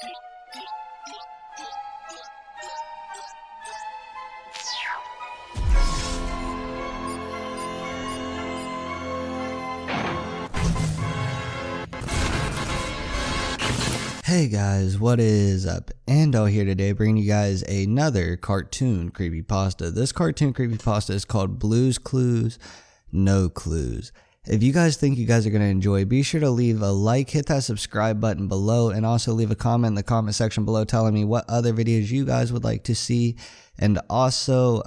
Hey guys, what is up? Andaull here today, bringing you guys another cartoon creepypasta. This cartoon creepypasta is called Blue's Clues, No Clues. If you guys think you guys are going to enjoy, be sure to leave a like, hit that subscribe button below, and also leave a comment in the comment section below telling me what other videos you guys would like to see. And also,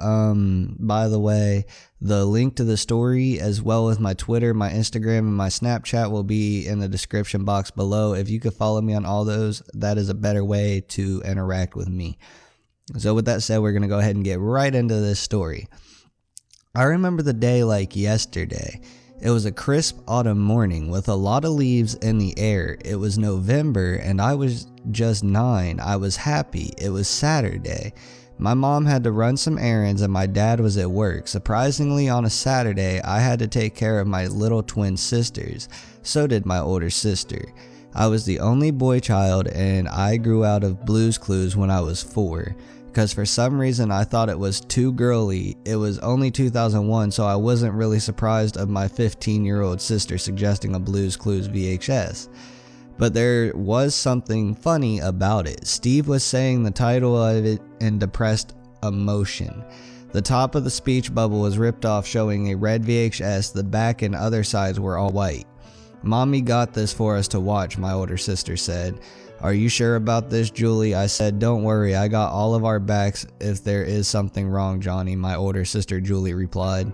by the way, the link to the story, as well as my Twitter, my Instagram, and my Snapchat will be in the description box below. If you could follow me on all those, that is a better way to interact with me. So with that said, we're going to go ahead and get right into this story. I remember the day like yesterday. It was a crisp autumn morning with a lot of leaves in the air. It was November and I was just 9. I was happy. It was Saturday. My mom had to run some errands and my dad was at work. Surprisingly, on a Saturday, I had to take care of my little twin sisters. So did my older sister. I was the only boy child and I grew out of Blue's Clues when I was 4. Because for some reason I thought it was too girly. It was only 2001, so I wasn't really surprised of my 15-year-old sister suggesting a Blue's Clues VHS. But there was something funny about it. Steve was saying the title of it in depressed emotion. The top of the speech bubble was ripped off, showing a red VHS. The back and other sides were all white. "Mommy got this for us to watch," my older sister said. "Are you sure about this, Julie?" I said. "Don't worry, I got all of our backs if there is something wrong, Johnny," my older sister Julie replied.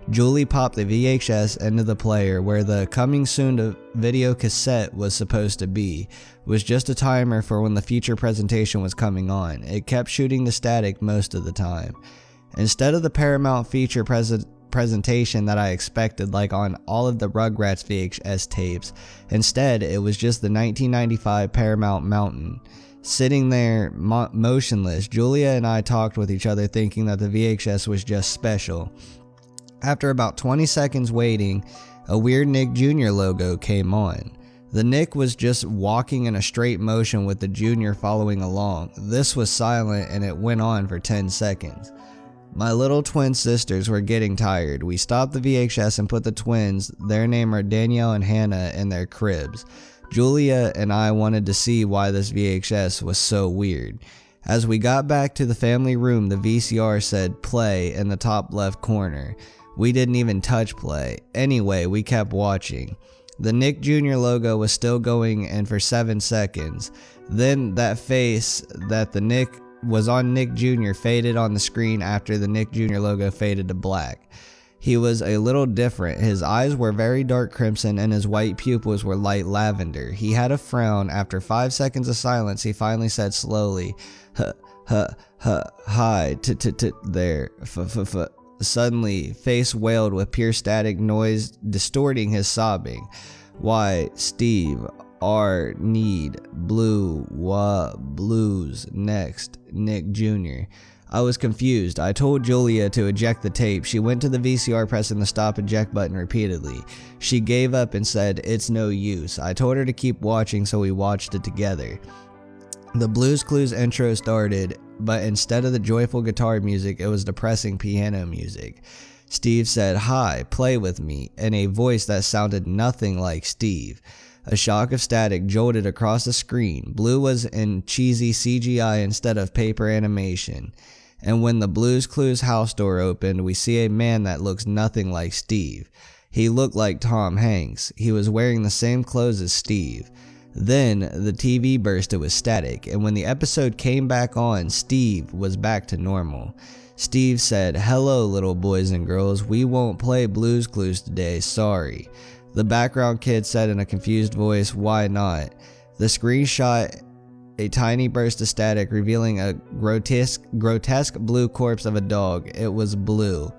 Julie popped the VHS into the player where the coming soon to video cassette was supposed to be. It was just a timer for when the feature presentation was coming on. It kept shooting the static most of the time. Instead of the Paramount feature presentation that I expected, like on all of the Rugrats VHS tapes, instead it was just the 1995 Paramount Mountain. Sitting there motionless, Julia and I talked with each other, thinking that the VHS was just special. After about 20 seconds waiting, a weird Nick Jr. logo came on. The Nick was just walking in a straight motion with the Jr. following along. This was silent and it went on for 10 seconds. My little twin sisters were getting tired. We stopped the VHS and put the twins, their name are Danielle and Hannah, in their cribs. Julia and I wanted to see why this VHS was so weird. As we got back to the family room, the VCR said play in the top left corner. We didn't even touch play. Anyway, we kept watching. The Nick Jr. logo was still going and for 7 seconds. Then that face that the Nick was on Nick Jr. faded on the screen after the Nick Jr. logo faded to black. He was a little different. His eyes were very dark crimson and his white pupils were light lavender. He had a frown. After 5 seconds of silence, he finally said slowly, hi, there, Suddenly, face wailed with pure static noise distorting his sobbing. "Why, Steve, need blues next, Nick Jr." I was confused. I told Julia to eject the tape. She went to the VCR pressing the stop eject button repeatedly. She gave up and said, "It's no use." I told her to keep watching, so we watched it together. The Blue's Clues intro started, but instead of the joyful guitar music, it was depressing piano music. Steve said, "Hi, play with me," in a voice that sounded nothing like Steve. A shock of static jolted across the screen. Blue was in cheesy CGI instead of paper animation. And when the Blue's Clues house door opened, we see a man that looks nothing like Steve. He looked like Tom Hanks. He was wearing the same clothes as Steve. Then the TV bursted with static, and when the episode came back on, Steve was back to normal. Steve said, "Hello, little boys and girls. We won't play Blue's Clues today, sorry." The background kid said in a confused voice, "Why not?" The screen shot a tiny burst of static, revealing a grotesque blue corpse of a dog. It was Blue.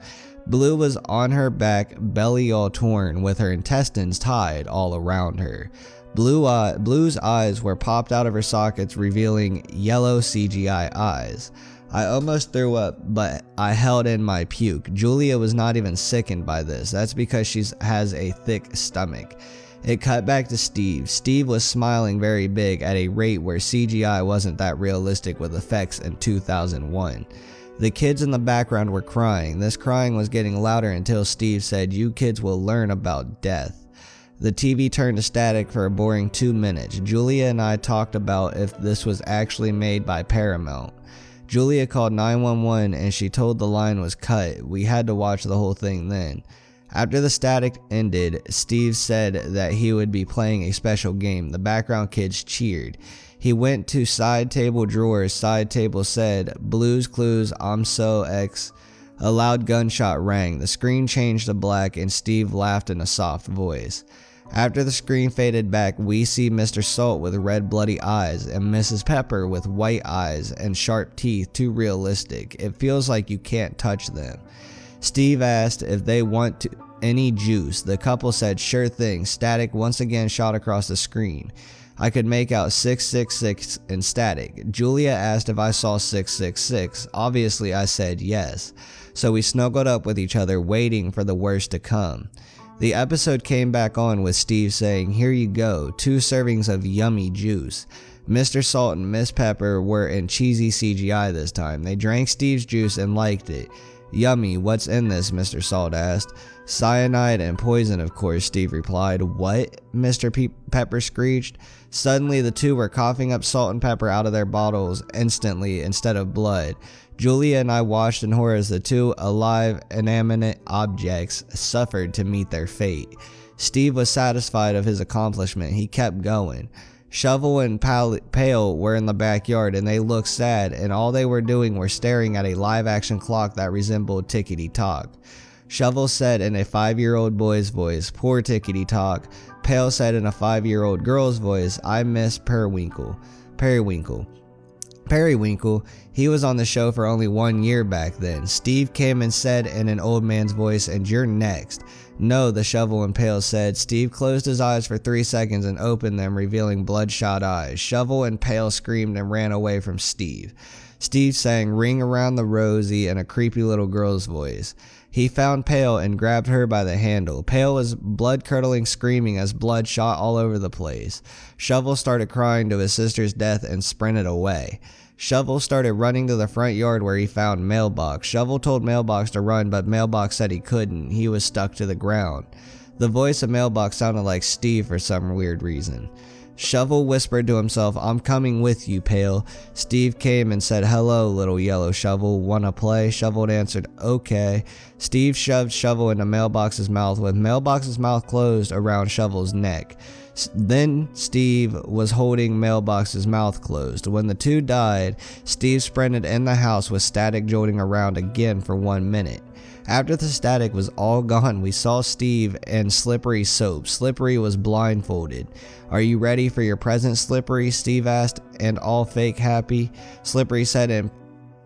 Blue was on her back, belly all torn, with her intestines tied all around her. Blue's eyes were popped out of her sockets, revealing yellow CGI eyes. I almost threw up, but I held in my puke. Julia was not even sickened by this. That's because she has a thick stomach. It cut back to Steve. Steve was smiling very big at a rate where CGI wasn't that realistic with effects in 2001. The kids in the background were crying. This crying was getting louder until Steve said, "You kids will learn about death." The TV turned to static for a boring 2 minutes. Julia and I talked about if this was actually made by Paramount. Julia called 911 and she told the line was cut. We had to watch the whole thing then. After the static ended, Steve said that he would be playing a special game. The background kids cheered. He went to side table drawers. Side table said, "Blues Clues, I'm so X." A loud gunshot rang. The screen changed to black and Steve laughed in a soft voice. After the screen faded back, we see Mr. Salt with red bloody eyes and Mrs. Pepper with white eyes and sharp teeth, too realistic. It feels like you can't touch them. Steve asked if they want any juice. The couple said sure thing. Static once again shot across the screen. I could make out 666 in static. Julia asked if I saw 666. Obviously I said yes. So we snuggled up with each other waiting for the worst to come. The episode came back on with Steve saying, "Here you go, 2 servings of yummy juice." Mr. Salt and Miss Pepper were in cheesy CGI this time. They drank Steve's juice and liked it. "Yummy, what's in this?" Mr. Salt asked. "Cyanide and poison, of course," Steve replied. "What?" Mr. Pepper screeched. Suddenly the two were coughing up salt and pepper out of their bottles instantly instead of blood. Julia and I watched in horror as the 2 alive inanimate objects suffered to meet their fate. Steve was satisfied of his accomplishment. He kept going. Shovel and Pale were in the backyard and they looked sad, and all they were doing were staring at a live action clock that resembled tickety-tock. Shovel said in a 5-year-old boy's voice, "Poor tickety-tock." Pale said in a 5-year-old girl's voice, "I miss Periwinkle." Periwinkle, he was on the show for only 1 year back then. Steve came and said in an old man's voice, "And you're next." "No," the Shovel and Pale said. Steve closed his eyes for 3 seconds and opened them, revealing bloodshot eyes. Shovel and Pale screamed and ran away from Steve. Steve sang "Ring Around the Rosie" in a creepy little girl's voice. He found Pale and grabbed her by the handle. Pale was blood-curdling screaming as blood shot all over the place. Shovel started crying to his sister's death and sprinted away. Shovel started running to the front yard where he found Mailbox. Shovel told Mailbox to run, but Mailbox said he couldn't. He was stuck to the ground. The voice of Mailbox sounded like Steve for some weird reason. Shovel whispered to himself, "I'm coming with you, Pale." Steve came and said, "Hello, little yellow Shovel. Wanna play?" Shovel answered, "Okay." Steve shoved Shovel into Mailbox's mouth with Mailbox's mouth closed around Shovel's neck. Then Steve was holding Mailbox's mouth closed. When the 2 died, Steve sprinted in the house with static jolting around again for 1 minute. After the static was all gone, we saw Steve and Slippery Soap. Slippery was blindfolded. "Are you ready for your present, Slippery?" Steve asked, and all fake happy. Slippery said in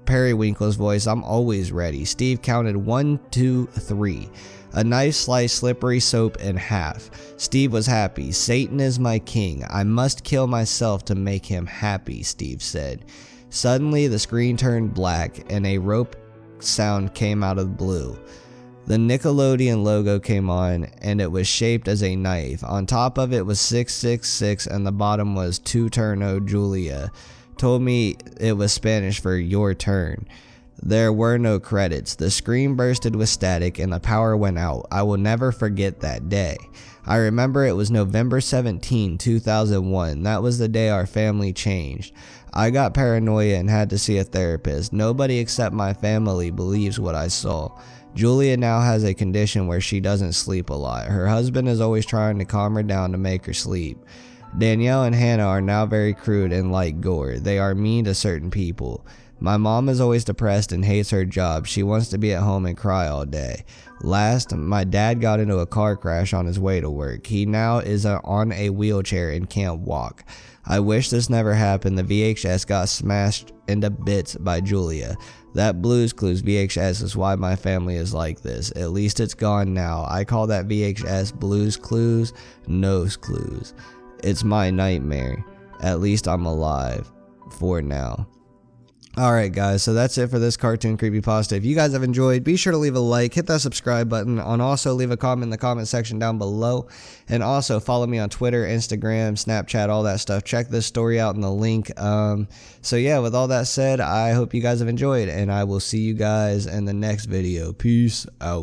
Periwinkle's voice, "I'm always ready." Steve counted 1, 2, 3. A knife sliced Slippery Soap in half. Steve was happy. "Satan is my king. I must kill myself to make him happy," Steve said. Suddenly the screen turned black and a rope sound came out of the blue. The Nickelodeon logo came on and it was shaped as a knife. On top of it was 666 and the bottom was "Tu turno, Julia." Told me it was Spanish for "your turn." There were no credits. The screen bursted with static and the power went out. I will never forget that day. I remember it was November 17, 2001. That was the day our family changed. I got paranoia and had to see a therapist. Nobody except my family believes what I saw. Julia now has a condition where she doesn't sleep a lot. Her husband is always trying to calm her down to make her sleep. Danielle and Hannah are now very crude and like gore. They are mean to certain people. My mom is always depressed and hates her job. She wants to be at home and cry all day. Last, my dad got into a car crash on his way to work. He now is on a wheelchair and can't walk. I wish this never happened. The VHS got smashed into bits by Julia. That Blues Clues VHS is why my family is like this. At least it's gone now. I call that VHS Blues Clues, Nose Clues. It's my nightmare. At least I'm alive. For now. Alright guys, so that's it for this cartoon creepypasta. If you guys have enjoyed, be sure to leave a like, hit that subscribe button, and also leave a comment in the comment section down below. And also follow me on Twitter, Instagram, Snapchat, all that stuff. Check this story out in the link. So yeah, with all that said, I hope you guys have enjoyed, and I will see you guys in the next video. Peace out.